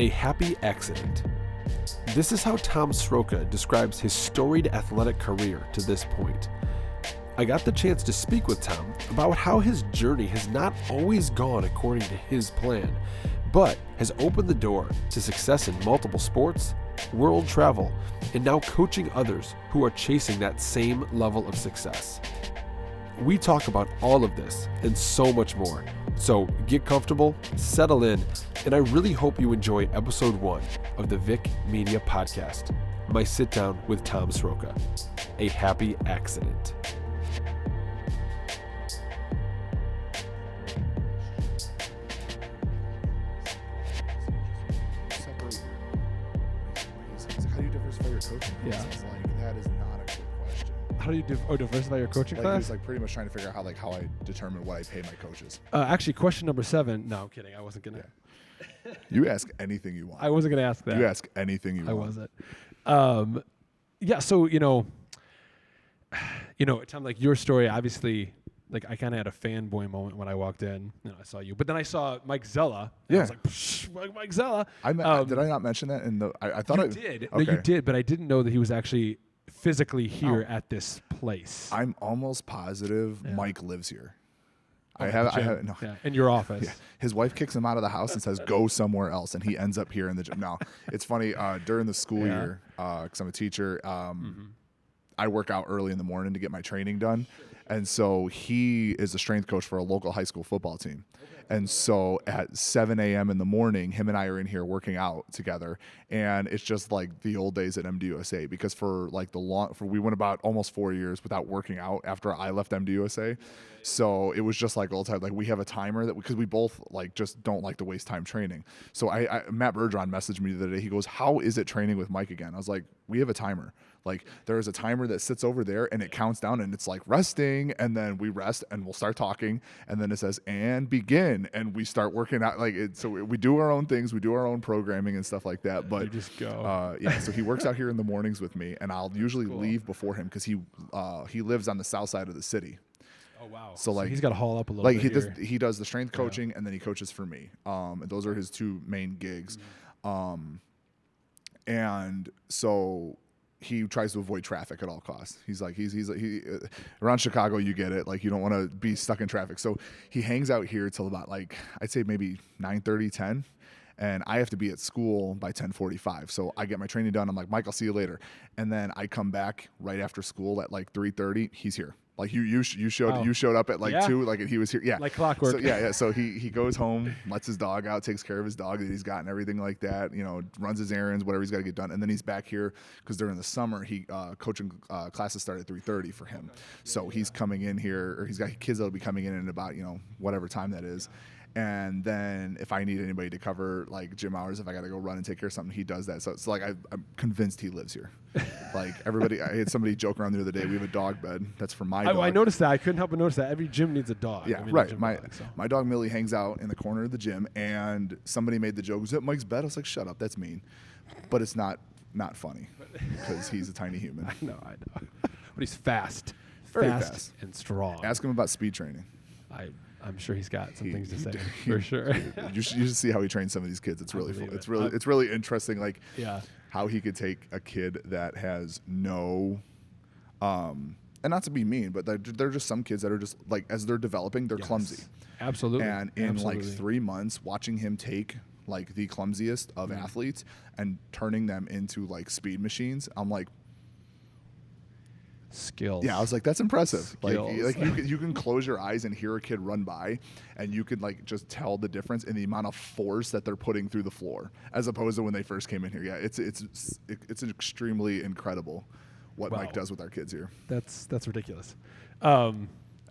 A happy accident. This is how Tom Sroka describes his storied athletic career to this point. I got the chance to speak with Tom about how his journey has not always gone according to his plan, but has opened the door to success in multiple sports, world travel, and now coaching others who are chasing that same level of success. We talk about all of this and so much more. So get comfortable, settle in, and I really hope you enjoy episode 1 of the Vic Media Podcast, my sit down with Tom Sroka. A happy accident. How do you diversify your coaching? Yeah. Like, that is not a good question. How do you diversify your coaching Like, class? he was pretty much trying to figure out how I determine what I pay my coaches. Actually, question number 7. No, I'm kidding. I wasn't gonna. You ask anything you want. I wasn't gonna ask that. You ask anything you I want. wasn't. Yeah. So Tom, like your story, obviously, like I kind of had a fanboy moment when I walked in. I saw you, but then I saw Mike Szela. And I was like, Psh, Mike Szela. Did I not mention that? I thought you I did. Okay. No, you did, but I didn't know that he was actually physically here at this place. I'm almost positive Mike lives here. Oh, I have no. Yeah, in your office. Yeah. His wife kicks him out of the house and says, "Go somewhere else," and he ends up here in the gym. No, it's funny. During the school year, because I'm a teacher, I work out early in the morning to get my training done, and so he is a strength coach for a local high school football team. And so at 7 a.m. in the morning, him and I are in here working out together, and it's just like the old days at MDUSA, because we went about almost 4 years without working out after I left MDUSA. So it was just like old time. Like, we have a timer because we both like just don't like to waste time training. So Matt Bergeron messaged me the other day. He goes, "How is it training with Mike again?" I was like, "We have a timer. Like, there is a timer that sits over there and it counts down and it's like resting, and then we rest and we'll start talking, and then it says and begin, and we start working out. Like, so we do our own things, we do our own programming and stuff like that. But you just go. So he works out here in the mornings with me, and I'll usually leave before him because he lives on the south side of the city. Oh wow! So like he's got to haul up a little. Like bit he does the strength coaching, and then he coaches for me. And those are his two main gigs. And so he tries to avoid traffic at all costs. He's around Chicago, you get it. Like, you don't want to be stuck in traffic. So he hangs out here till about, like, I'd say maybe 9:30, 10. And I have to be at school by 10:45. So I get my training done. I'm like, "Mike, I'll see you later." And then I come back right after school at like 3:30. He's here. Like, you showed up at like 2, like, and he was here. Yeah. Like clockwork. So yeah. So he goes home, lets his dog out, takes care of his dog that he's got and everything like that, runs his errands, whatever he's got to get done. And then he's back here because during the summer, coaching classes start at 3:30 for him. So he's coming in here, or he's got kids that'll be coming in at about, whatever time that is. And then if I need anybody to cover like gym hours, if I got to go run and take care of something, he does that. So it's like I'm convinced he lives here. Like, everybody, I had somebody joke around the other day. We have a dog bed that's for my dog. I noticed that. I couldn't help but notice that every gym needs a dog. Yeah, right. My dog Millie hangs out in the corner of the gym, and somebody made the joke, "Is that Mike's bed?" I was like, "Shut up, that's mean." But it's not funny because he's a tiny human. I know. But he's fast. Very fast and strong. Ask him about speed training. I'm sure he's got some things to say for sure. You should see how he trains some of these kids. It's really fun. It's really interesting. Like, how he could take a kid that has no, and not to be mean, but there are just some kids that are just like, as they're developing, they're clumsy. Absolutely. And in like 3 months, watching him take like the clumsiest of athletes and turning them into like speed machines, I'm like, skills. Yeah, I was like, that's impressive. Skills. Like you can close your eyes and hear a kid run by, and you can like just tell the difference in the amount of force that they're putting through the floor as opposed to when they first came in here. Yeah, it's extremely incredible what Mike does with our kids here. That's ridiculous.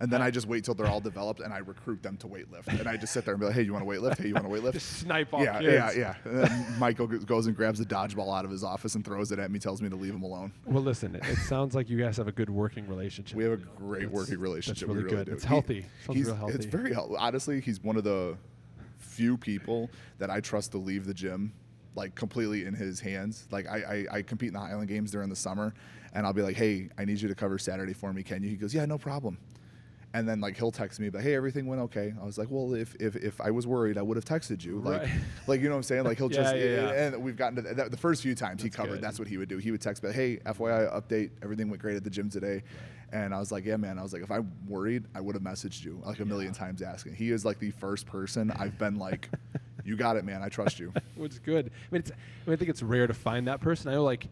And then I just wait till they're all developed, and I recruit them to weightlift. And I just sit there and be like, "Hey, you want to weightlift? Hey, you want to weightlift?" Just snipe off kids. Yeah. And then Michael goes and grabs the dodgeball out of his office and throws it at me, tells me to leave him alone. Well, listen, it sounds like you guys have a good working relationship. We have a great working relationship. That's really good. Do. It's healthy. It's real healthy. It's very healthy. Honestly, he's one of the few people that I trust to leave the gym like completely in his hands. Like I compete in the Highland Games during the summer, and I'll be like, "Hey, I need you to cover Saturday for me. Can you?" He goes, "Yeah, no problem." And then like he'll text me, but hey, everything went okay. I was like, well, if I was worried, I would have texted you. Like, Right. like you know what I'm saying? Like he'll just and we've gotten to that, the first few times he covered. Good. That's what he would do. He would text me, hey, FYI update, everything went great at the gym today. Right. And I was like, yeah, man. I was like, if I'm worried, I would have messaged you like a million times asking. He is like the first person I've been like, you got it, man. I trust you. Which is good. I think it's rare to find that person. I know, like,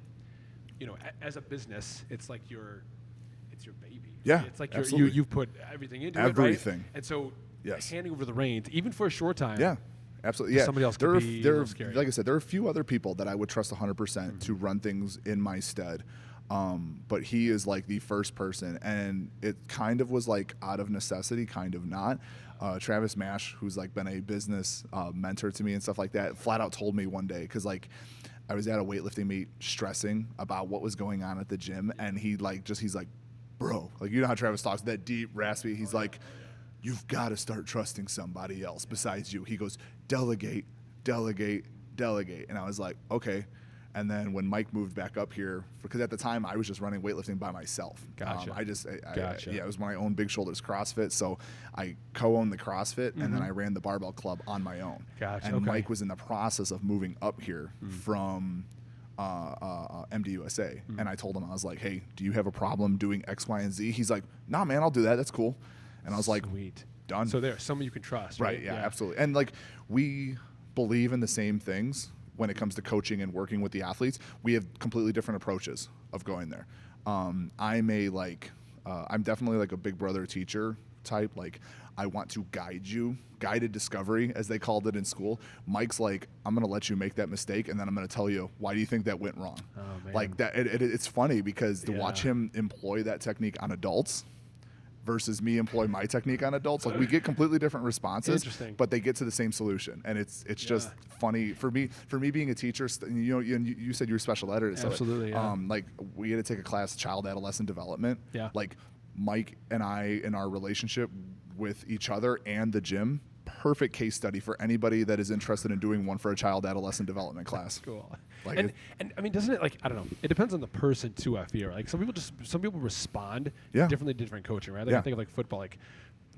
as a business, it's like your baby. Yeah, it's like you've put everything into it, right? And so, handing over the reins, even for a short time. Yeah, absolutely. Yeah, somebody else could be a little scary. Like I said, there are a few other people that I would trust 100% to run things in my stead. But he is like the first person, and it kind of was like out of necessity, kind of not. Travis Mash, who's like been a business mentor to me and stuff like that, flat out told me one day, because like I was at a weightlifting meet stressing about what was going on at the gym, and he's like, bro, like, you know how Travis talks, that deep, raspy. He's like, you've got to start trusting somebody else besides you. He goes, delegate, delegate, delegate. And I was like, okay. And then when Mike moved back up here, because at the time I was just running weightlifting by myself. Gotcha. Gotcha. It was my own Big Shoulders CrossFit. So I co-owned the CrossFit, and then I ran the barbell club on my own. Gotcha. And Mike was in the process of moving up here from MDUSA. And I told him, I was like, hey, do you have a problem doing X, Y, and Z? He's like, nah, man, I'll do that. That's cool. And I was like, sweet. Done. So there's someone you can trust, right? Yeah, absolutely. And like, we believe in the same things when it comes to coaching and working with the athletes. We have completely different approaches of going there. I'm definitely like a big brother teacher type. Like, I want to guide you, guided discovery, as they called it in school. Mike's like, I'm going to let you make that mistake, and then I'm going to tell you, why do you think that went wrong? Oh, man. Like that. It's funny because to watch him employ that technique on adults versus me employ my technique on adults, like, we get completely different responses, but they get to the same solution. And it's just funny for me being a teacher. You said you were special ed, so absolutely. like, we had to take a class, child adolescent development. Like, Mike and I, in our relationship with each other and the gym, perfect case study for anybody that is interested in doing one for a child adolescent development class. Cool. Like, and I mean, doesn't it, like, I don't know, it depends on the person too, I feel. Like, some people respond differently to different coaching, right? Like, I think of like football, like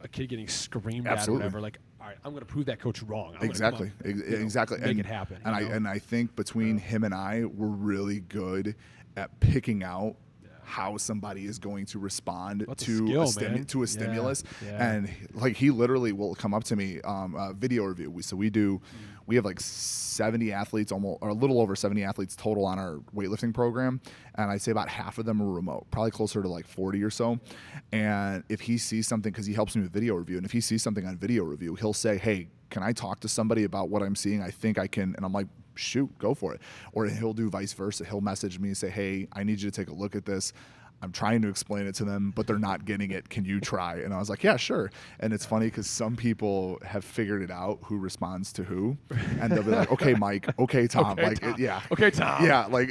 a kid getting screamed at or whatever, like, all right, I'm going to prove that coach wrong. Exactly. Make it happen. And I think between him and I, we're really good at picking out how somebody is going to respond to a stimulus. And like, he literally will come up to me, video review. We have like 70 athletes, almost, or a little over 70 athletes total on our weightlifting program. And I'd say about half of them are remote, probably closer to like 40 or so. And if he sees something, because he helps me with video review, and if he sees something on video review, he'll say, hey, can I talk to somebody about what I'm seeing? I think I can. And I'm like, shoot, go for it. Or he'll do vice versa. He'll message me and say, hey, I need you to take a look at this. I'm trying to explain it to them, but they're not getting it. Can you try? And I was like, yeah, sure. And it's funny because some people have figured it out who responds to who, and they'll be like, okay, Mike, okay, Tom, okay, Tom. Okay, Tom. Yeah, like,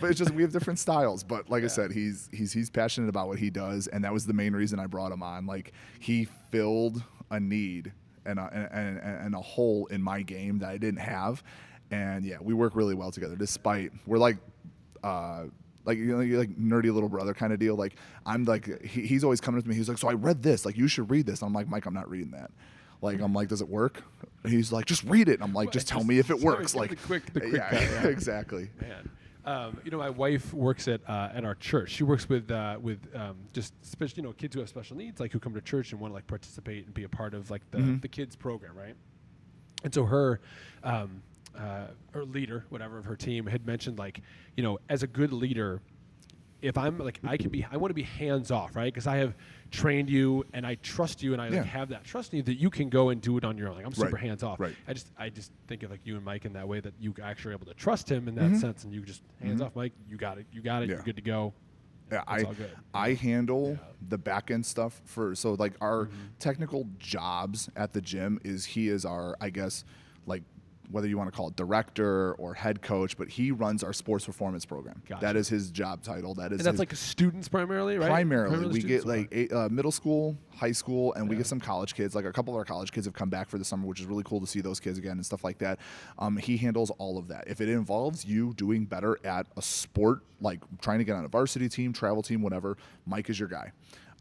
but it's just, we have different styles. But like I said, he's passionate about what he does, and that was the main reason I brought him on. Like, he filled a need and a hole in my game that I didn't have, and we work really well together. Despite we're like nerdy little brother kind of deal. Like, I'm like, he's always coming to me. He's like, so I read this. Like, you should read this. I'm like, Mike, I'm not reading that. Like, I'm like, does it work? And he's like, just read it. I'm like, just tell me if it works. Like, the quick exactly. Man. My wife works at our church. She works with just kids who have special needs, like, who come to church and want to like participate and be a part of like the kids program, right? And so her leader, whatever, of her team had mentioned, like, as a good leader, if I'm like, I want to be hands off, right? Because I have trained you and I trust you and I have that trust in you that you can go and do it on your own. Like, I'm super hands off. Right. I just think of like you and Mike in that way, that you actually are able to trust him in that sense, and you just hands off, Mike. You got it. You're good to go. Yeah, I handle the back end stuff so like our technical jobs at the gym he is our, I guess, like, whether you want to call it director or head coach, but he runs our sports performance program. Gotcha. That is his job title. That's like students primarily, right? Primarily we get like middle school, high school, and we get some college kids. Like, a couple of our college kids have come back for the summer, which is really cool to see those kids again and stuff like that. He handles all of that. If it involves you doing better at a sport, like trying to get on a varsity team, travel team, whatever, Mike is your guy.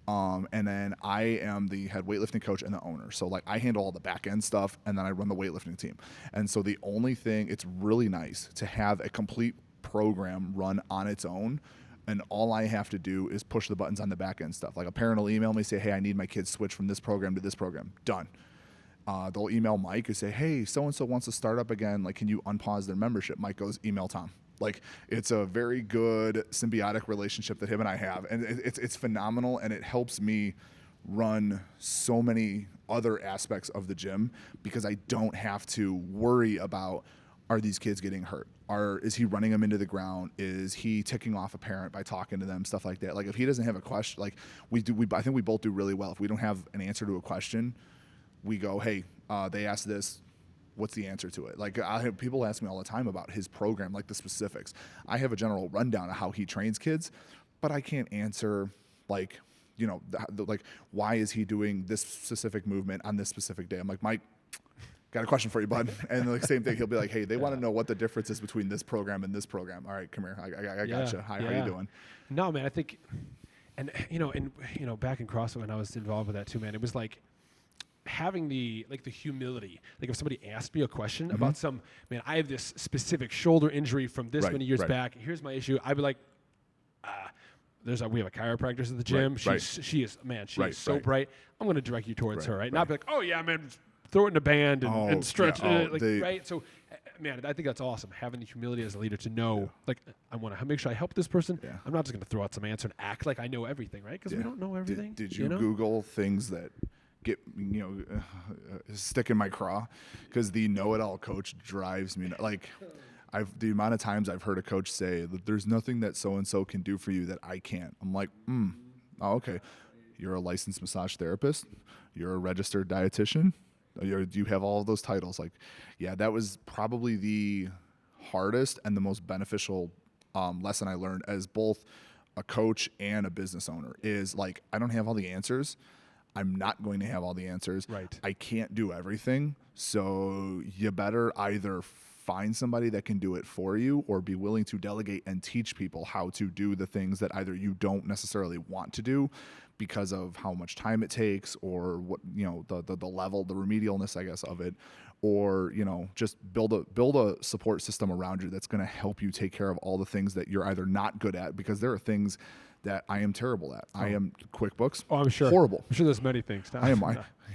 And then I am the head weightlifting coach and the owner. So like I handle all the back end stuff, and then I run the weightlifting team. And so the only thing, it's really nice to have a complete program run on its own. And all I have to do is push the buttons on the back end stuff. Like a parent will email me, say, hey, I need my kids switch from this program to this program. Done. They'll email Mike and say, hey, so-and-so wants to start up again. Like, can you unpause their membership? Mike goes, email Tom. Like, it's a very good symbiotic relationship that him and I have. And it's phenomenal, and it helps me run so many other aspects of the gym because I don't have to worry about, are these kids getting hurt? Is he running them into the ground? Is he ticking off a parent by talking to them? Stuff like that. Like, if he doesn't have a question, like I think we both do really well. If we don't have an answer to a question, we go, hey, they asked this. What's the answer to it? Like, I have people ask me all the time about his program, like the specifics. I have a general rundown of how he trains kids, but I can't answer, like, you know, like, why is he doing this specific movement on this specific day? I'm like, Mike, got a question for you, bud. And like same thing, he'll be like, hey, they want to know what the difference is between this program and this program. All right, come here. I gotcha. How you doing? No, man, I think, and back in CrossFit when I was involved with that too, man, it was like having the humility. Like if somebody asked me a question about I have this specific shoulder injury from this many years back. Here's my issue. I'd be like, we have a chiropractor at the gym. She is so bright. I'm going to direct you towards her, right? Not be like, oh yeah, man, throw it in a band and stretch it, right? So, man, I think that's awesome. Having the humility as a leader to know, like, I want to make sure I help this person. Yeah. I'm not just going to throw out some answer and act like I know everything, right? Because we don't know everything. Did you Google things that get stick in my craw? Because the know-it-all coach drives me like. The amount of times I've heard a coach say that there's nothing that so-and-so can do for you that I can't. I'm like, okay. You're a licensed massage therapist. You're a registered dietitian. You have all of those titles. Like, yeah, that was probably the hardest and the most beneficial lesson I learned as both a coach and a business owner is like, I don't have all the answers. I'm not going to have all the answers. Right. I can't do everything. So you better either find somebody that can do it for you or be willing to delegate and teach people how to do the things that either you don't necessarily want to do because of how much time it takes or what, the level, the remedialness, I guess, of it, or, just build a support system around you that's going to help you take care of all the things that you're either not good at, because there are things that I am terrible at. I am QuickBooks. Oh, I'm sure. Horrible. I'm sure there's many things.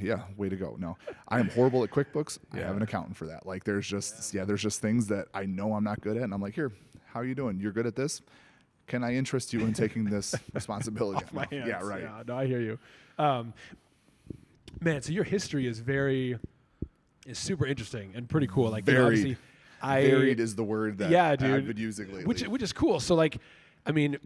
Yeah, way to go. No, I am horrible at QuickBooks. Yeah. I have an accountant for that. Like, there's just things that I know I'm not good at, and I'm like, here, how are you doing? You're good at this. Can I interest you in taking this responsibility? Off my hands. Yeah, right. Yeah, no, I hear you. Man, so your history is super interesting and pretty cool. Like, varied. Varied is the word that I've been using lately. Which is cool. So, like, I mean,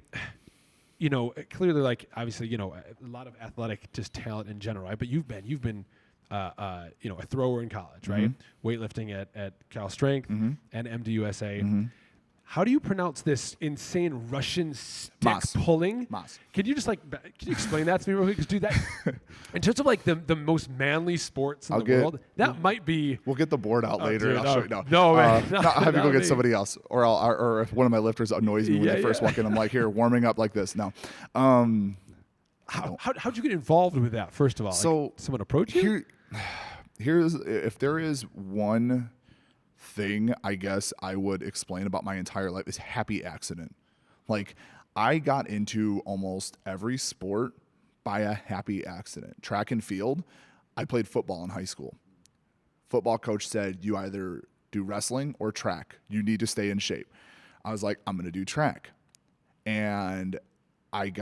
clearly, like, obviously, a lot of athletic just talent in general, right? But you've been a thrower in college, right? Weightlifting at Cal Strength and MDUSA. How do you pronounce this insane Russian stick pulling? Mas. Can you explain that to me real quick? 'Cause, dude, that in terms of like the most manly sports in the world, that might be. We'll get the board out later. Dude, and I'll show you. No, man. I'll have you go get somebody else, or if one of my lifters annoys me when they first walk in, I'm like, here, warming up like this. No. How'd you get involved with that? First of all, so someone approached you. Here's if there is one thing I guess I would explain about my entire life is happy accident. Like, I got into almost every sport by a happy accident. Track and field, I played football in high school. Football coach said, you either do wrestling or track. You need to stay in shape. I was like, I'm going to do track. And I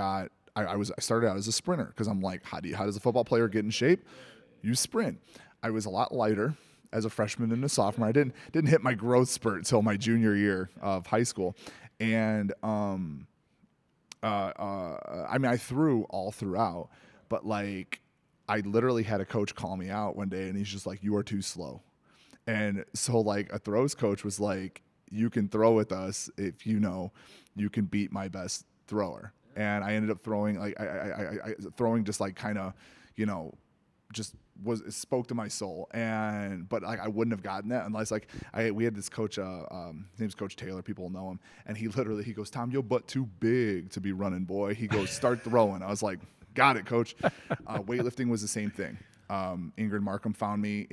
started out as a sprinter because I'm like, how does a football player get in shape? You sprint. I was a lot lighter as a freshman and a sophomore. I didn't hit my growth spurt until my junior year of high school. And I threw all throughout, but like I literally had a coach call me out one day and he's just like, you are too slow. And so like a throws coach was like, you can throw with us if you can beat my best thrower. And I ended up throwing like I throwing just like kind of, just spoke to my soul. But like I wouldn't have gotten that unless like we had this coach, his name's Coach Taylor, people know him, and he goes, Tom, your butt too big to be running, boy. He goes, start throwing. I was like, got it, coach. Weightlifting was the same thing. Ingrid Markham found me.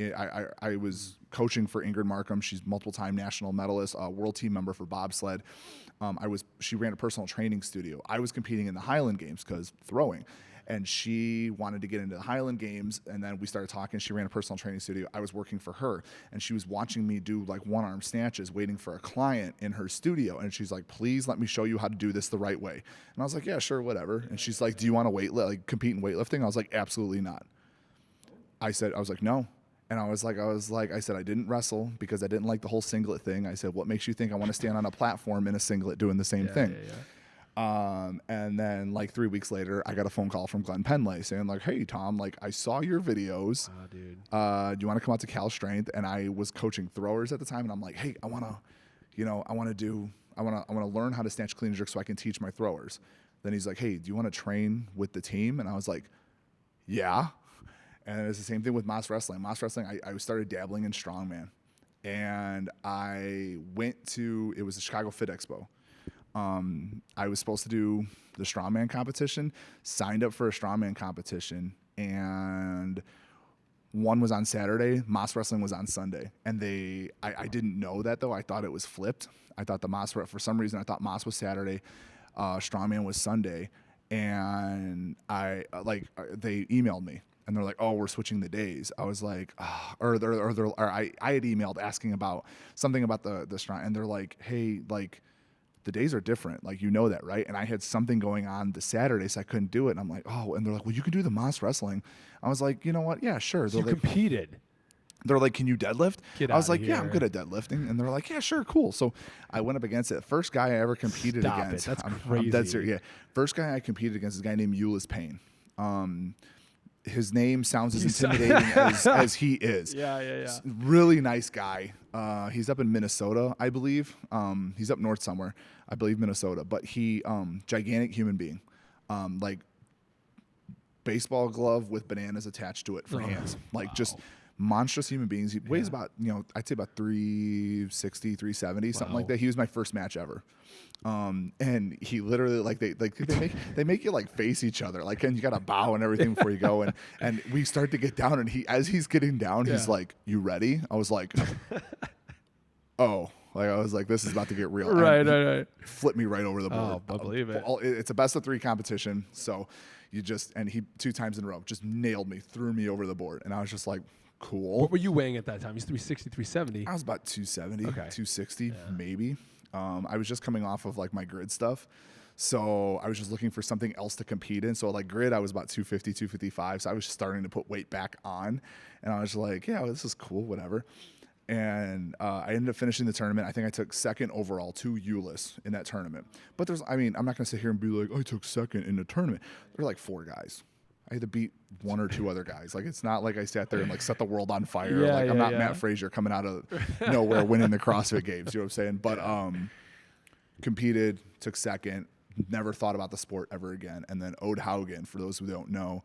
I was coaching for Ingrid Markham. She's multiple-time national medalist, world team member for bobsled. She ran a personal training studio. I was competing in the Highland Games because throwing, and she wanted to get into the Highland Games. And then we started talking. She ran a personal training studio. I was working for her, and she was watching me do like one-arm snatches, waiting for a client in her studio. And she's like, "Please let me show you how to do this the right way." And I was like, "Yeah, sure, whatever." And she's like, "Do you want to compete in weightlifting?" I was like, "Absolutely not." I was like, "No." And I said, I didn't wrestle because I didn't like the whole singlet thing. I said, "What makes you think I want to stand on a platform in a singlet doing the same thing?" And then like 3 weeks later, I got a phone call from Glenn Penlay saying like, "Hey, Tom, like I saw your videos. Dude. Do you want to come out to Cal Strength?" And I was coaching throwers at the time. And I'm like, "Hey, I want to learn how to snatch, clean, and jerk so I can teach my throwers." Then he's like, "Hey, do you want to train with the team?" And I was like, "Yeah." And it's the same thing with Moss Wrestling. Moss Wrestling, I started dabbling in strongman. And I went to, it was the Chicago Fit Expo. I was supposed to do the strongman competition, signed up for a strongman competition, and one was on Saturday, Moss Wrestling was on Sunday. And I didn't know that though. I thought it was flipped. I thought for some reason, I thought Moss was Saturday, strongman was Sunday. And they emailed me. And they're like, "Oh, we're switching the days." I was like, I had emailed asking about something about the strong, and they're like, "Hey, like the days are different, like you know that, right?" And I had something going on the Saturday, so I couldn't do it. And I'm like, "Oh," and they're like, "Well, you can do the Moss Wrestling." I was like, "You know what? Yeah, sure." So you competed. They're like, "Can you deadlift?" Get I was outta like, here. "Yeah, I'm good at deadlifting." And they're like, "Yeah, sure, cool." So I went up against it. First guy I ever competed against. That's I'm crazy. dead serious. Yeah, first guy I competed against is a guy named Ulyss Payne. His name sounds as intimidating as he is. Yeah. Really nice guy. He's up in Minnesota, I believe. He's up north somewhere, I believe Minnesota. But he, gigantic human being, like baseball glove with bananas attached to it for hands, like just monstrous human beings. He weighs about, I'd say about 360, 370, something like that. He was my first match ever. And he literally they make you like face each other, like, and you got to bow and everything before you go. And we start to get down, and as he's getting down, he's like, "You ready?" I was like, "Oh." Like I was like, "This is about to get real." Right. Flipped me right over the board. Oh, I believe it. It's a best of 3 competition, so he 2 times in a row just nailed me, threw me over the board, and I was just like, "Cool." What were you weighing at that time? You 360, 370. I was about 270, Okay. 260 maybe. I was just coming off of like my grid stuff. So I was just looking for something else to compete in. So like grid, I was about 250, 255. So I was just starting to put weight back on, and I was like, "Yeah, well, this is cool, whatever." And I ended up finishing the tournament. I think I took second overall to Ulyss in that tournament. But I'm not going to sit here and be like, "I took second in the tournament." There were like 4 guys. I had to beat 1 or 2 other guys. Like, it's not like I sat there and like set the world on fire. I'm not Matt Frazier coming out of nowhere winning the CrossFit Games. You know what I'm saying? But competed, took second, never thought about the sport ever again. And then Ode Haugen, for those who don't know,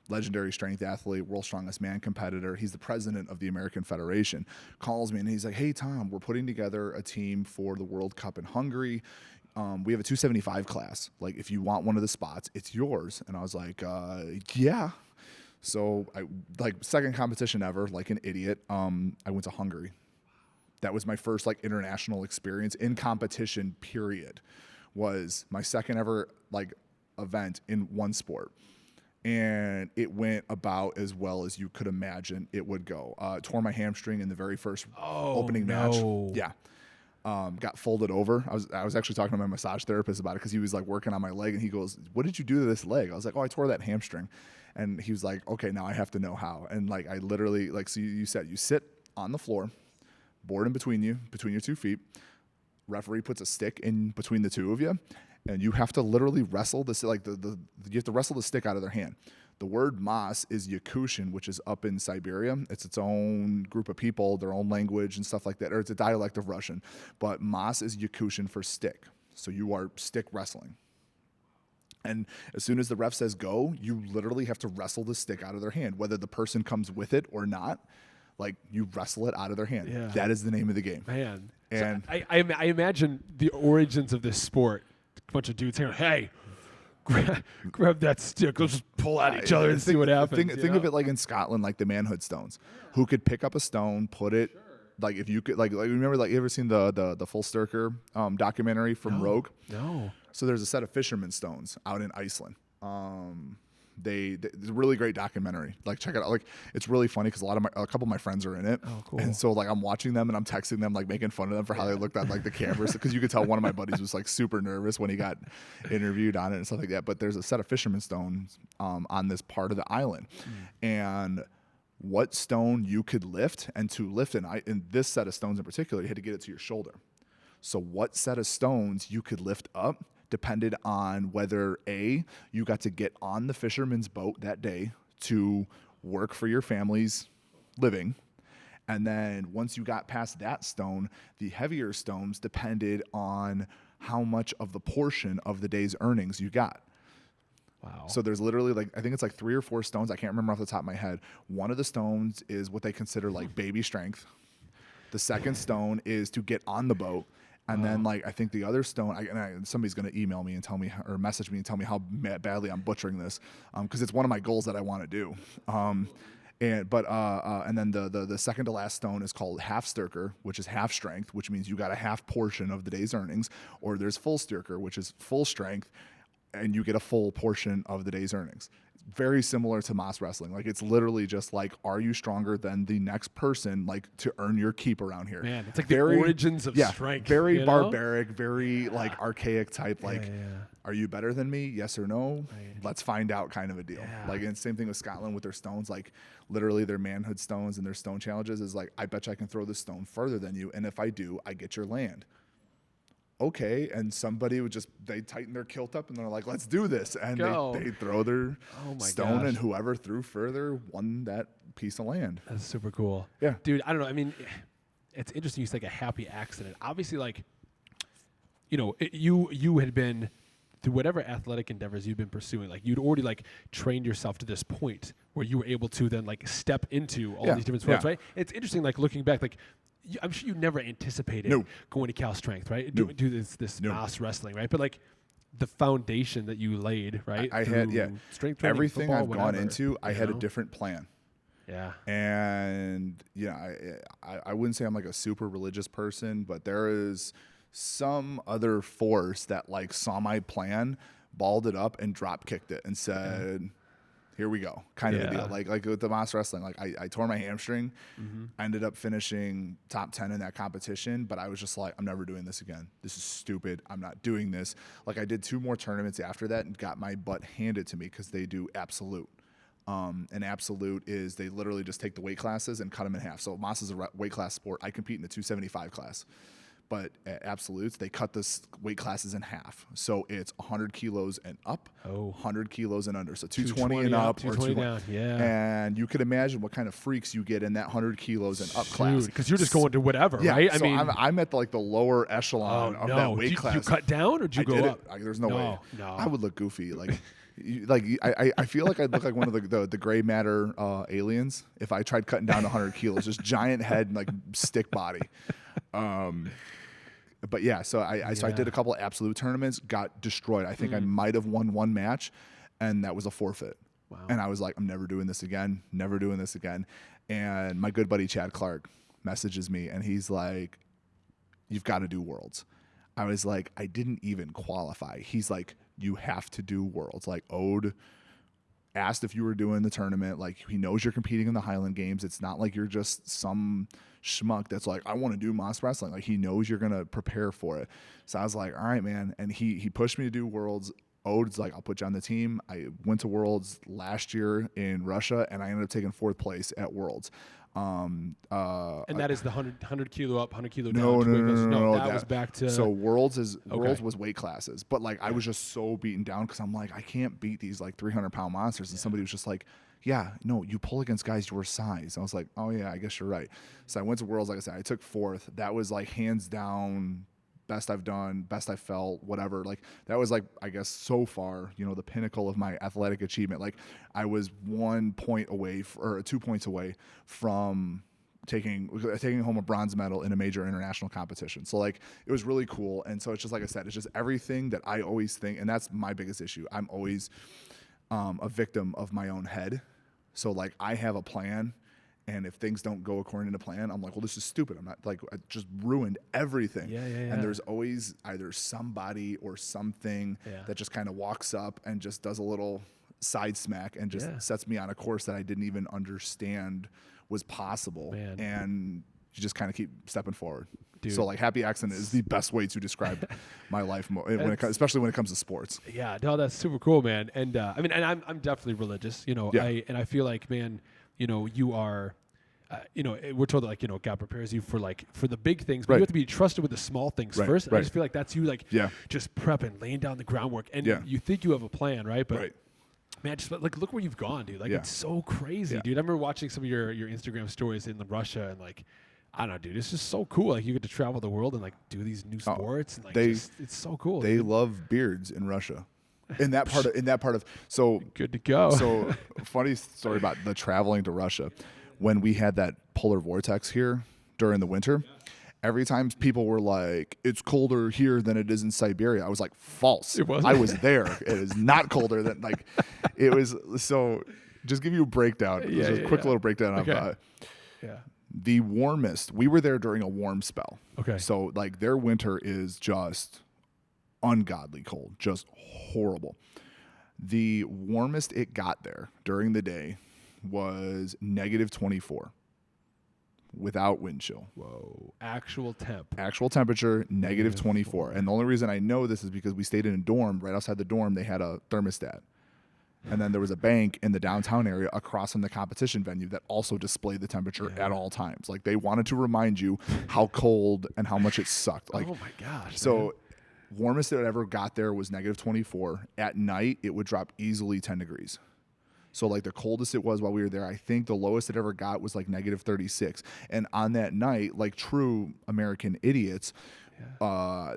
legendary strength athlete, world's strongest man competitor. He's the president of the American Federation. Calls me and he's like, "Hey, Tom, we're putting together a team for the World Cup in Hungary. We have a 275 class. Like, if you want one of the spots, it's yours." And I was like, "Yeah." So second competition ever, like an idiot. I went to Hungary. That was my first like international experience in competition, period. Was my second ever like event in one sport. And it went about as well as you could imagine it would go. Tore my hamstring in the very first opening match. Yeah. Got folded over. I was actually talking to my massage therapist about it because he was like working on my leg, and he goes, "What did you do to this leg?" I was like, "Oh, I tore that hamstring." And he was like, "Okay, now I have to know how." And like I literally so you sit on the floor, board in between your 2 feet. Referee puts a stick in between the 2 of you, and you have to literally wrestle this you have to wrestle the stick out of their hand. The word Mas is Yakutian, which is up in Siberia. It's its own group of people, their own language and stuff like that, or it's a dialect of Russian. But Mas is Yakutian for stick. So you are stick wrestling. And as soon as the ref says go, you literally have to wrestle the stick out of their hand, whether the person comes with it or not. Like, you wrestle it out of their hand. Yeah. That is the name of the game. Man. And so I imagine the origins of this sport. A bunch of dudes here, "Hey, grab that stick. Let's just pull at each other and see what happens. Think of it like in Scotland, like the manhood stones. Who could pick up a stone, put it, like if you could, like remember, like you ever seen the Full Sturker documentary from Rogue? No. So there's a set of fisherman stones out in Iceland. It's a really great documentary. Like check it out. Like it's really funny because a couple of my friends are in it. Oh, cool. And so like I'm watching them and I'm texting them, like making fun of them for how they looked at like the cameras, because you could tell one of my buddies was like super nervous when he got interviewed on it and stuff like that. But there's a set of fisherman stones on this part of the island, and what stone you could lift, and to lift in this set of stones in particular, you had to get it to your shoulder. So what set of stones you could lift up depended on whether A, you got to get on the fisherman's boat that day to work for your family's living. And then once you got past that stone, the heavier stones depended on how much of the portion of the day's earnings you got. Wow. So there's literally like, I think it's like 3 or 4 stones. I can't remember off the top of my head. One of the stones is what they consider like baby strength. The second stone is to get on the boat. And then, like, I think the other stone, somebody's going to email me and tell me, or message me and tell me how badly I'm butchering this, because it's one of my goals that I want to do. And then the second to last stone is called half sturker, which is half strength, which means you got a half portion of the day's earnings. Or there's full sturker, which is full strength, and you get a full portion of the day's earnings. Very similar to Moss wrestling. Like it's literally just like, are you stronger than the next person, like to earn your keep around here? Man, it's like the origins of strength. Very barbaric, very like archaic type. Like, are you better than me? Yes or no? Right. Let's find out kind of a deal. Yeah. Like, and same thing with Scotland with their stones. Like literally their manhood stones and their stone challenges is like, I bet you I can throw this stone further than you. And if I do, I get your land. Okay, and somebody would they tighten their kilt up and they're like, let's do this, and they throw their stone, and whoever threw further won that piece of land. That's super cool. Yeah, dude, I don't know, I mean, it's interesting you say like a happy accident. Obviously, like, you know, you had been through whatever athletic endeavors you've been pursuing, like you'd already like trained yourself to this point where you were able to then like step into all these different sports, right? It's interesting, like looking back, like I'm sure you never anticipated going to Cal Strength, right? Do this Moss wrestling, right? But like the foundation that you laid, right? I had strength training, everything football, I've gone into. I had a different plan. Yeah. And I wouldn't say I'm like a super religious person, but there is some other force that like saw my plan, balled it up, and drop kicked it and said, here we go, kind of a deal. Like with the Moss wrestling, like I tore my hamstring. I ended up finishing top 10 in that competition, but I was just like, I'm never doing this again. This is stupid. I'm not doing this. Like I did 2 more tournaments after that and got my butt handed to me because they do absolute. And absolute is they literally just take the weight classes and cut them in half. So Moss is a weight class sport. I compete in the 275 class. But at absolutes, they cut the weight classes in half. So it's 100 kilos and up, 100 kilos and under. So 220 and up, 220 down. Yeah. And you could imagine what kind of freaks you get in that 100 kilos and up class. Because you're just going to whatever, right? I mean, I'm at the lower echelon of that weight class. Did you cut down or did you go up? There's no way. No. I would look goofy. I feel like I'd look like one of the gray matter aliens if I tried cutting down to 100 kilos, just giant head and like stick body. But yeah, so I did a couple of absolute tournaments, got destroyed. I think I might have won 1 match, and that was a forfeit. Wow. And I was like, I'm never doing this again, never doing this again. And my good buddy Chad Clark messages me, and he's like, you've got to do Worlds. I was like, I didn't even qualify. He's like, you have to do Worlds. Like, Ode asked if you were doing the tournament. Like, he knows you're competing in the Highland Games. It's not like you're just some schmuck that's like, I want to do Moss wrestling. Like, he knows you're going to prepare for it. So I was like, all right, man. And he pushed me to do Worlds. Ode's like, I'll put you on the team. I went to Worlds last year in Russia, and I ended up taking 4th place at Worlds. And that is the 100 kilo up, 100 kilo down. No. That was back to. So Worlds was weight classes, but like I was just so beaten down because I'm like, I can't beat these like 300-pound monsters. And somebody was just like, yeah, no, you pull against guys your size. I was like, oh yeah, I guess you're right. So I went to Worlds, like I said, I took 4th. That was like hands down best I've done, best I felt, whatever. Like that was like, I guess so far, the pinnacle of my athletic achievement. Like I was 1 point away or 2 points away from taking home a bronze medal in a major international competition. So like it was really cool. And so it's just like I said, it's just everything that I always think, and that's my biggest issue. I'm always a victim of my own head. So like I have a plan, and if things don't go according to plan, I'm like, well, this is stupid. I'm not like, I just ruined everything. Yeah. And there's always either somebody or something that just kind of walks up and just does a little side smack and just sets me on a course that I didn't even understand was possible. Man. And you just kind of keep stepping forward. Dude. So like happy accident is the best way to describe my life, especially when it comes to sports. Yeah, no, that's super cool, man. And I mean, and I'm definitely religious, you know. I feel like, man, you know, you are, you know, we're told that like, you know, God prepares you for the big things, but you have to be trusted with the small things first. And I just feel like that's you, like, just prepping, laying down the groundwork, and you think you have a plan, right? But man, just like look where you've gone, dude. Like it's so crazy, dude. I remember watching some of your Instagram stories in Russia, and like, I don't know, dude. It's just so cool. Like you get to travel the world and like do these new sports, and like it's so cool. They love beards in Russia. In that part of so good to go. So funny story about the traveling to Russia. When we had that polar vortex here during the winter, every time people were like, it's colder here than it is in Siberia, I was like, false. It wasn't. I was there. It is not colder than like it was. So just give you a breakdown. A quick little breakdown of the warmest. We were there during a warm spell. Okay. So like their winter is just ungodly cold, just horrible. The warmest it got there during the day was -24 without wind chill. Whoa. Actual temperature, -24. And the only reason I know this is because we stayed in a dorm. Right outside the dorm, they had a thermostat. And then there was a bank in the downtown area across from the competition venue that also displayed the temperature at all times. Like they wanted to remind you how cold and how much it sucked. Like, oh my gosh. So man. Warmest it ever got there was -24. At night, it would drop easily 10 degrees. So like the coldest it was while we were there, I think the lowest it ever got was like -36. And on that night, like true American idiots,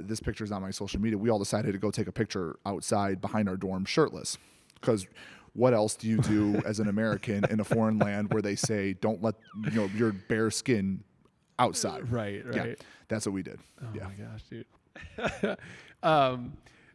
this picture's on my social media, we all decided to go take a picture outside behind our dorm shirtless. Because what else do you do as an American in a foreign land where they say, don't let your bare skin outside? Right. Yeah, that's what we did. Oh my gosh, dude.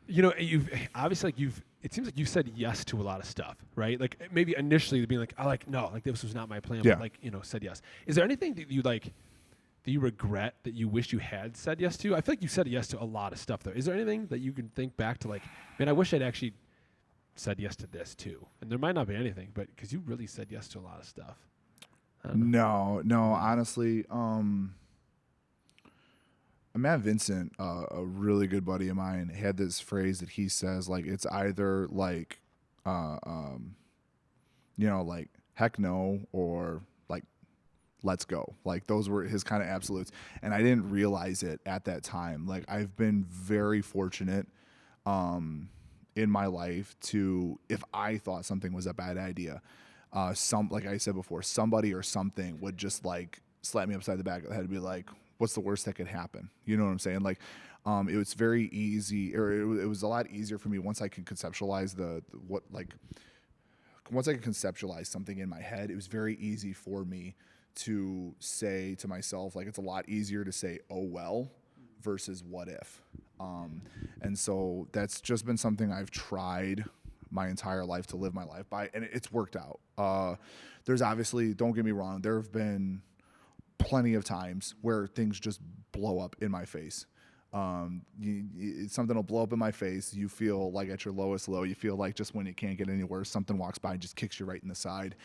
You know, it seems like you said yes to a lot of stuff, right? Like maybe initially being like, this was not my plan, but like, said yes. Is there anything that you regret that you wish you had said yes to? I feel like you said yes to a lot of stuff though. Is there anything that you can think back to like, man, I wish I'd actually said yes to this too? And there might not be anything, but because you really said yes to a lot of stuff. No, honestly, Matt Vincent, a really good buddy of mine, had this phrase that he says, like, it's either like, like heck no, or like, let's go. Like those were his kind of absolutes. And I didn't realize it at that time. Like I've been very fortunate, in my life to, if I thought something was a bad idea, like I said before, somebody or something would just like slap me upside the back of the head and be like, what's the worst that could happen? You know what I'm saying? Like, it was very easy, or it was a lot easier for me once I could conceptualize once I could conceptualize something in my head, it was very easy for me to say to myself, like, it's a lot easier to say, oh, well, versus what if. And so that's just been something I've tried my entire life to live my life by, and it's worked out. There's obviously, don't get me wrong, there have been plenty of times where things just blow up in my face. Something will blow up in my face. You feel like at your lowest low. You feel like just when it can't get any worse, something walks by and just kicks you right in the side.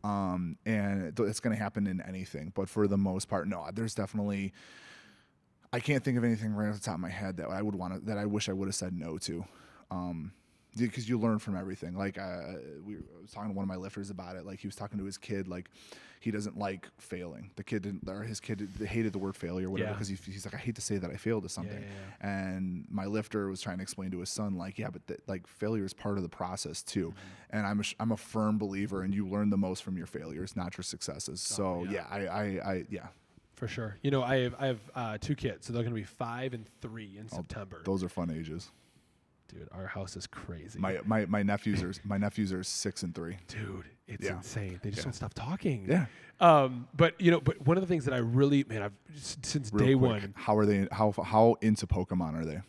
And it's going to happen in anything. But for the most part, no, there's definitely, I can't think of anything right off the top of my head that I wish I would have said no to. Because you learn from everything. Like I was talking to one of my lifters about it. Like he was talking to his kid. Like he doesn't like failing. His kid hated the word failure, or whatever. Because he's like, I hate to say that I failed at something. Yeah. And my lifter was trying to explain to his son, like, yeah, but like failure is part of the process too. Mm-hmm. And I'm a firm believer, and you learn the most from your failures, not your successes. So I For sure. You know, I have 2 kids, so they're going to be 5 and 3 in September. Those are fun ages. Dude, our house is crazy. My nephews are 6 and 3. Dude, it's insane. They just don't stop talking. Yeah. But one of the things that I really, man, I've since Real day quick, one. How are they? How into Pokemon are they?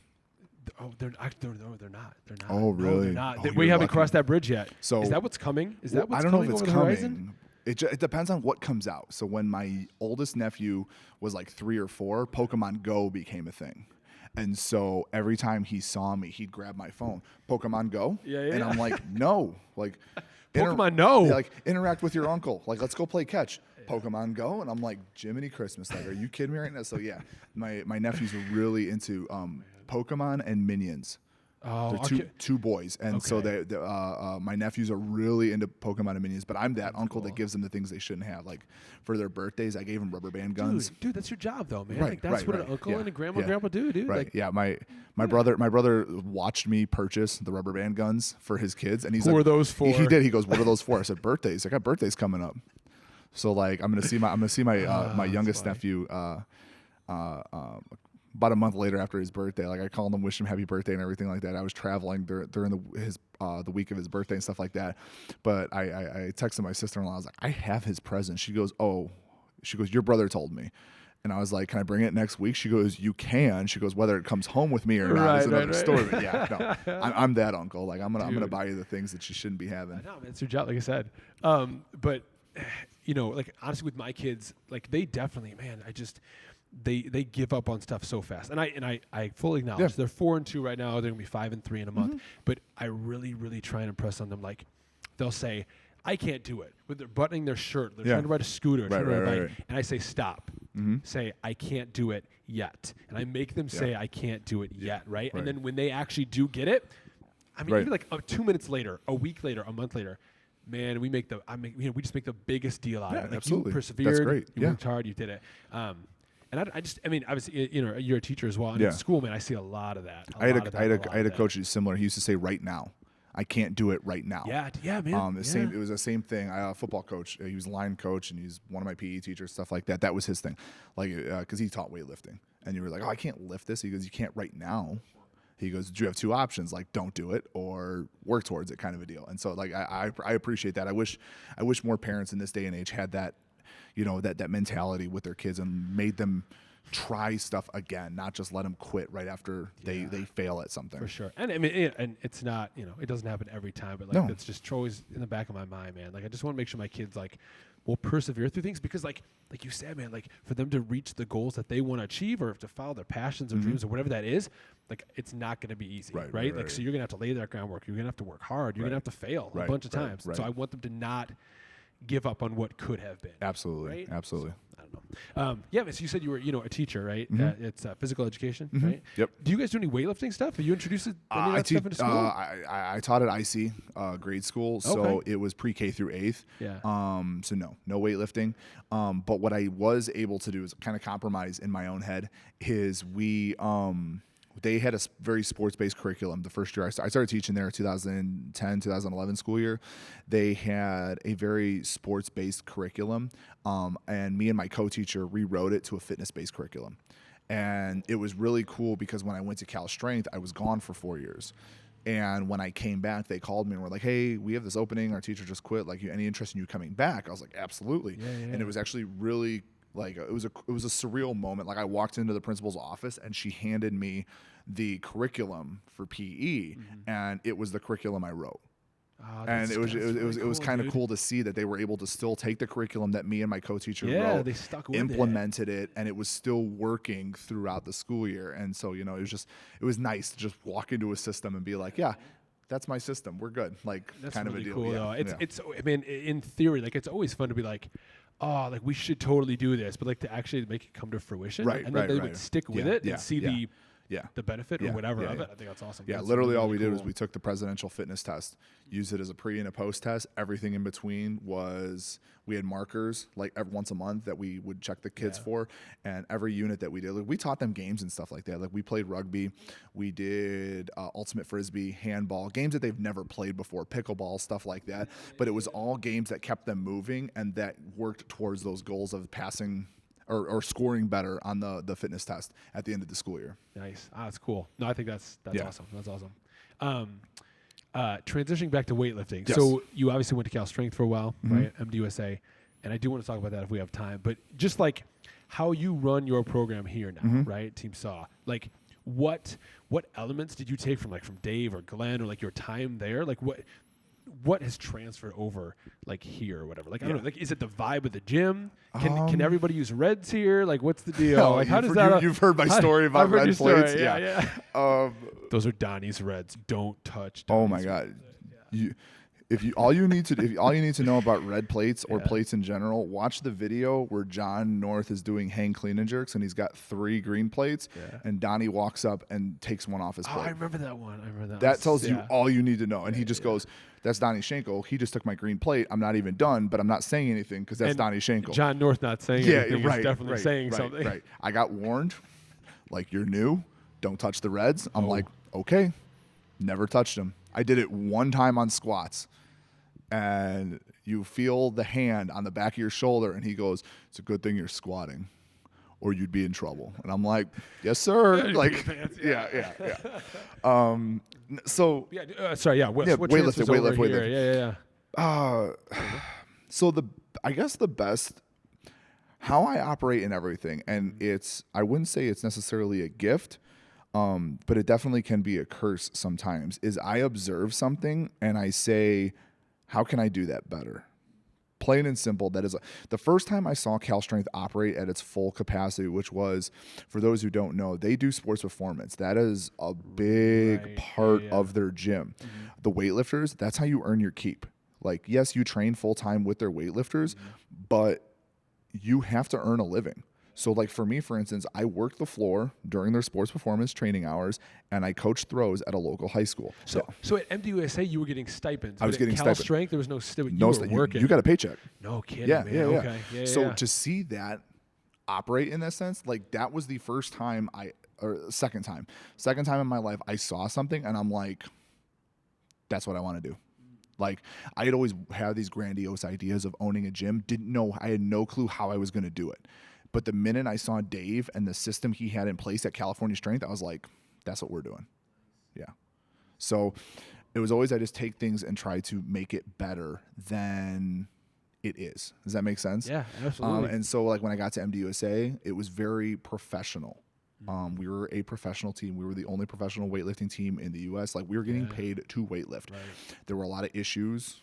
Oh, they're not. They're not. Oh, really? No, they're not. Oh, We haven't lucky. crossed that bridge yet. So is that what's coming? Is that what's I don't know coming if it's over the horizon? coming. It depends on what comes out. So when my oldest nephew was like 3 or 4, Pokemon Go became a thing. And so every time he saw me, he'd grab my phone. Pokemon Go? Yeah. And I'm like, no. Like, Pokemon no. Yeah, like, interact with your uncle. Like, let's go play catch. Pokemon Go? And I'm like, Jiminy Christmas. Like, are you kidding me right now? So, yeah, my nephews are really into Pokemon and Minions. Oh, They're two boys, and so my nephews are really into Pokemon and Minions. But I'm that uncle that gives them the things they shouldn't have. Like for their birthdays, I gave them rubber band guns. Dude, that's your job though, man. Right, like that's what an uncle and a grandpa do, dude. Right. Like, yeah. My brother watched me purchase the rubber band guns for his kids, and he's who like, are those for? He did. He goes, "What are those for?" I said, "Birthdays. I got birthdays coming up." So like, I'm gonna see my youngest nephew. About a month later after his birthday, like I called him, wished him happy birthday and everything like that. I was traveling during the week of his birthday and stuff like that. But I texted my sister-in-law. I was like, I have his present. She goes, oh, your brother told me. And I was like, can I bring it next week? She goes, you can. She goes, whether it comes home with me or not is another story. But yeah, no, I'm that uncle. Like I'm gonna buy you the things that you shouldn't be having. I know, man, it's your job, like I said. But like honestly, with my kids, like they definitely, man, they give up on stuff so fast, and I fully acknowledge they're 4 and 2 right now. They're gonna be 5 and 3 in a month. But I really try and impress on them. Like they'll say, "I can't do it," when they're buttoning their shirt, they're trying to ride a scooter, trying to ride a bike, and I say, "Stop." Say, "I can't do it yet," and I make them say, "I can't do it yet," right? And then when they actually do get it, I mean, even like 2 minutes later, a week later, a month later. Man, we just make the biggest deal out of it. Like absolutely. You persevered, That's great. you worked hard, you did it. And I mean, obviously, you're a teacher as well. And in school, man, I see a lot of that. I had a coach who's similar. He used to say, "Right now, I can't do it right now." Yeah, man. It was the same thing. A football coach. He was a line coach, and he's one of my PE teachers, stuff like that. That was his thing, like because he taught weightlifting, and you were like, "Oh, I can't lift this." He goes, "You can't right now." He goes, "Do you have 2 options? Like, don't do it or work towards it," kind of a deal. And so, like, I appreciate that. I wish more parents in this day and age had that, that mentality with their kids and made them try stuff again, not just let them quit right after they fail at something. For sure. And I mean, and it's not, it doesn't happen every time, but like it's just always in the back of my mind, man. Like I just want to make sure my kids like will persevere through things because like you said, man, like for them to reach the goals that they want to achieve or to follow their passions or dreams or whatever that is, like it's not going to be easy, right? Like so you're going to have to lay that groundwork. You're going to have to work hard. You're going to have to fail a bunch of times. So I want them to not give up on what could have been. Absolutely. Right? Absolutely. So, I don't know. So you said you were, a teacher, right? It's physical education, right? Yep. Do you guys do any weightlifting stuff? Have you introduced any of that stuff into school? I taught at IC grade school, so it was pre-K through 8th. Yeah. So no weightlifting. But what I was able to do is kind of compromise in my own head is they had a very sports-based curriculum. The first year I started teaching there, 2010, 2011 school year. They had a very sports-based curriculum, and me and my co-teacher rewrote it to a fitness-based curriculum. And it was really cool because when I went to Cal Strength, I was gone for 4 years. And when I came back, they called me and were like, "Hey, we have this opening. Our teacher just quit. Like, any interest in you coming back?" I was like, "Absolutely." And it was actually really like it was a surreal moment. Like I walked into the principal's office and she handed me the curriculum for PE, and it was the curriculum I wrote. And it was kind of cool to see that they were able to still take the curriculum that me and my co-teacher wrote, they stuck with implemented it, and it was still working throughout the school year. And so it was nice to just walk into a system and be like, yeah, that's my system. We're good. Like that's kind really of a deal. Cool, yeah. though. It's I mean, in theory, like it's always fun to be like, oh, like we should totally do this, but like to actually make it come to fruition, right? And then they would stick with it and see the benefit or whatever of it. I think that's awesome. Yeah, that's literally really all we did cool. was we took the presidential fitness test, used it as a pre and a post test. Everything in between was we had markers like every once a month that we would check the kids for, and every unit that we did, like, we taught them games and stuff like that. Like we played rugby, we did ultimate frisbee, handball, games that they've never played before, pickleball, stuff like that. But it was all games that kept them moving and that worked towards those goals of passing or scoring better on the fitness test at the end of the school year. Nice. That's cool. No, I think that's awesome. That's awesome. Transitioning back to weightlifting. Yes. So you obviously went to Cal Strength for a while, right? MDUSA. And I do want to talk about that if we have time. But just like how you run your program here now, right? Team SAW. Like what elements did you take from Dave or Glenn or like your time there? Like what has transferred over like here or whatever? Like I don't know, like is it the vibe of the gym? Can everybody use reds here? Like what's the deal? No, like how does that you've heard my story about red plates. Yeah. Those are Donnie's reds. Don't touch Donnie's Oh my God. All you need to know about red plates or plates in general, watch the video where John North is doing hang clean and jerks and he's got 3 green plates and Donnie walks up and takes one off his plate. I remember that one. That tells you all you need to know. And he just goes, that's Donnie Schenkel. He just took my green plate. I'm not even done, but I'm not saying anything because that's Donnie Schenkel. John North not saying anything is definitely saying something. Right. I got warned, like, you're new. Don't touch the reds. I'm like, okay. Never touched them. I did it one time on squats. And you feel the hand on the back of your shoulder, and he goes, it's a good thing you're squatting, or you'd be in trouble. And I'm like, yes, sir. Like, yeah. So weightlifting. So I guess the best, how I operate in everything, and I wouldn't say it's necessarily a gift, but it definitely can be a curse sometimes, is I observe something and I say, how can I do that better? Plain and simple. That is the first time I saw Cal Strength operate at its full capacity, which was, for those who don't know, they do sports performance. That is a big part of their gym. The weightlifters, that's how you earn your keep. Like, yes, you train full time with their weightlifters, but you have to earn a living. So like for me, for instance, I worked the floor during their sports performance training hours, and I coached throws at a local high school. So at MDUSA, you were getting stipends. I was getting Cal stipends. Strength, there was no stipend. No, you were working. You got a paycheck. No kidding, Yeah, man. yeah. Okay. Yeah, so to see that operate in that sense, like that was the first time second time in my life I saw something, and I'm like, that's what I want to do. Like, I had always had these grandiose ideas of owning a gym. I had no clue how I was going to do it. But the minute I saw Dave and the system he had in place at California Strength, I was like, that's what we're doing. Yeah. So it was always, I just take things and try to make it better than it is. Does that make sense? Yeah, absolutely. And so like when I got to MDUSA, it was very professional. We were a professional team. We were the only professional weightlifting team in the U.S. Like, we were getting paid to weightlift. Right. There were a lot of issues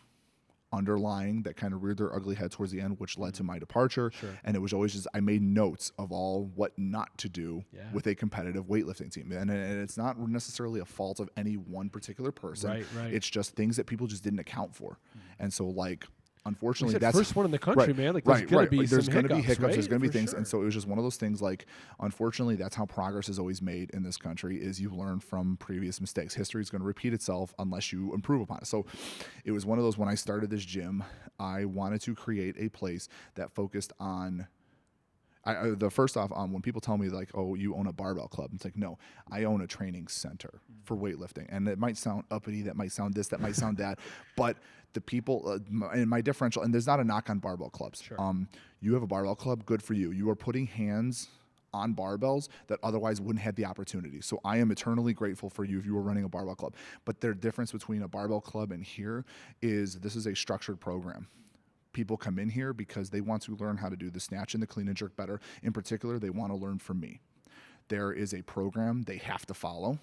underlying that kind of reared their ugly head towards the end, which led to my departure. Sure. And it was always just, I made notes of all what not to do with a competitive weightlifting team. And it's not necessarily a fault of any one particular person. Right. It's just things that people just didn't account for. And so, like, unfortunately, that's first one in the country, man. Like, there's going to be there's going to be hiccups. Right? There's going to be things, sure. And so it was just one of those things. Like, unfortunately, that's how progress is always made in this country. Is you learn from previous mistakes. History is going to repeat itself unless you improve upon it. So, it was one of those. When I started this gym, I wanted to create a place that focused on. First off, when people tell me like, oh, you own a barbell club, it's like, no, I own a training center for weightlifting. And it might sound uppity, that might sound this, that might sound that, but the people in my differential, and there's not a knock on barbell clubs. Sure. You have a barbell club, good for you. You are putting hands on barbells that otherwise wouldn't have the opportunity. So I am eternally grateful for you if you were running a barbell club. But the difference between a barbell club and here is this is a structured program. People come in here because they want to learn how to do the snatch and the clean and jerk better. In particular, they want to learn from me. There is a program they have to follow.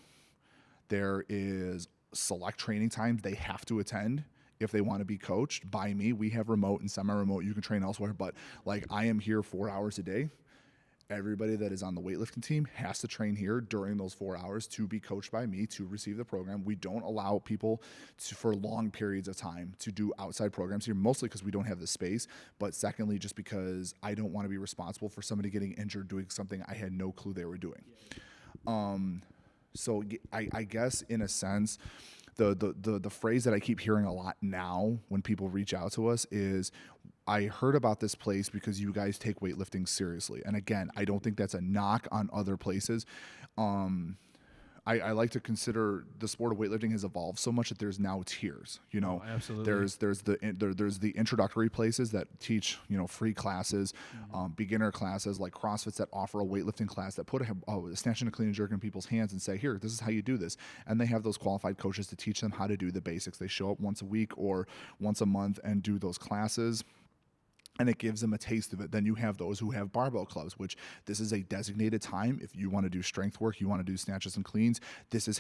There is select training times they have to attend if they want to be coached by me. We have remote and semi-remote. You can train elsewhere, but like, I am here 4 hours a day. Everybody that is on the weightlifting team has to train here during those 4 hours to be coached by me to receive the program. We don't allow people for long periods of time to do outside programs here, mostly because we don't have the space, but secondly, just because I don't want to be responsible for somebody getting injured doing something I had no clue they were doing. So I guess in a sense, the phrase that I keep hearing a lot now when people reach out to us is, I heard about this place because you guys take weightlifting seriously. And again, I don't think that's a knock on other places. I like to consider the sport of weightlifting has evolved so much that there's now tiers. You know, absolutely. There's the introductory places that teach, you know, free classes, beginner classes like CrossFits that offer a weightlifting class that put a snatch and a clean and jerk in people's hands and say, here, this is how you do this. And they have those qualified coaches to teach them how to do the basics. They show up once a week or once a month and do those classes. And it gives them a taste of it. Then you have those who have barbell clubs, which this is a designated time. If you want to do strength work, you want to do snatches and cleans, this is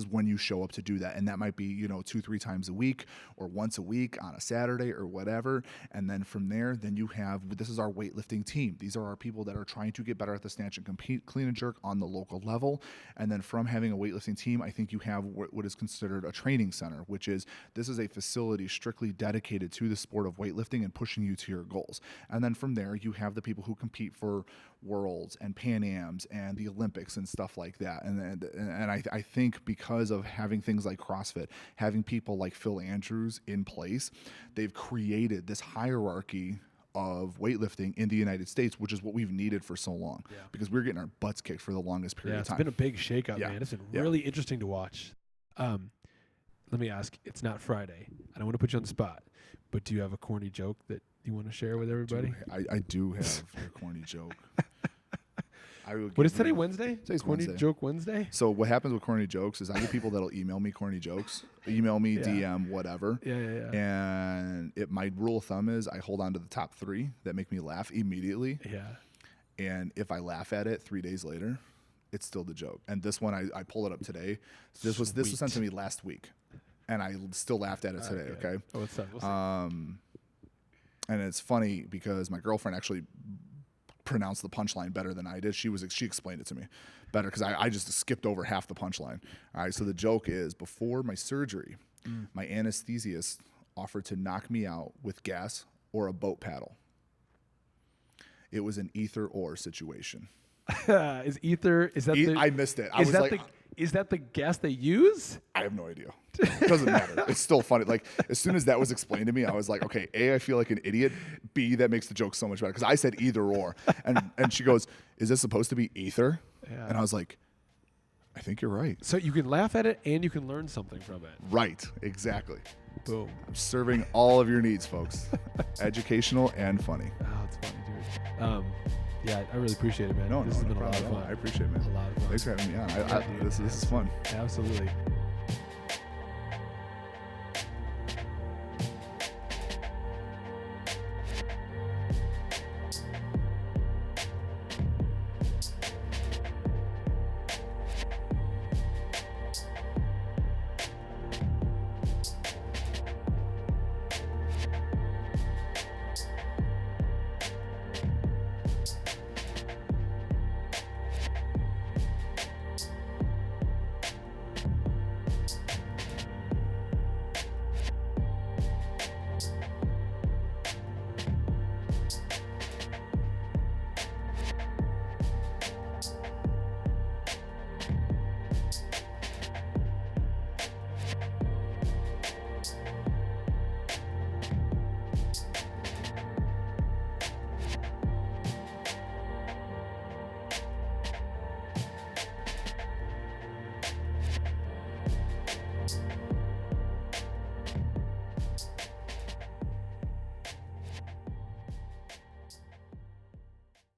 when you show up to do that. And that might be, you know, 2-3 times a week or once a week on a Saturday or whatever. And then from there, then you have, this is our weightlifting team. These are our people that are trying to get better at the snatch and compete, clean and jerk on the local level. And then from having a weightlifting team, I think you have what is considered a training center, which is, this is a facility strictly dedicated to the sport of weightlifting and pushing you to your goals. And then from there, you have the people who compete for Worlds and Pan Ams and the Olympics and stuff like that. And I think because of having things like CrossFit, having people like Phil Andrews in place, they've created this hierarchy of weightlifting in the United States, which is what we've needed for so long, because we're getting our butts kicked for the longest period of time. It's been a big shakeup, man. It's been really interesting to watch. Let me ask, it's not Friday. I don't want to put you on the spot, but do you have a corny joke that you want to share with everybody? I do have a corny joke. What is today, Wednesday? Today's Corny Wednesday. Joke Wednesday? So what happens with corny jokes is I get people that'll email me corny jokes, email me, DM, whatever. Yeah. And my rule of thumb is I hold on to the top 3 that make me laugh immediately. Yeah. And if I laugh at it 3 days later, it's still the joke. And this one, I pull it up today. This was sent to me last week, and I still laughed at it today. Okay. Oh, what's up? We'll see. And it's funny because my girlfriend actually pronounced the punchline better than I did. She explained it to me better because I just skipped over half the punchline. All right, so the joke is, before my surgery, my anesthesiast offered to knock me out with gas or a boat paddle. It was an either or situation. I missed it. Is that the gas they use? I have no idea. It doesn't matter. It's still funny. Like, as soon as that was explained to me, I was like, okay, A, I feel like an idiot. B, that makes the joke so much better. Because I said either or. And she goes, is this supposed to be ether? Yeah. And I was like, I think you're right. So you can laugh at it and you can learn something from it. Right. Exactly. Boom. I'm serving all of your needs, folks. Educational and funny. Oh, it's funny, dude. Yeah, I really appreciate it, man. This has been a lot of fun. I appreciate it, man. A lot of fun. Thanks for having me on. This is fun. Absolutely.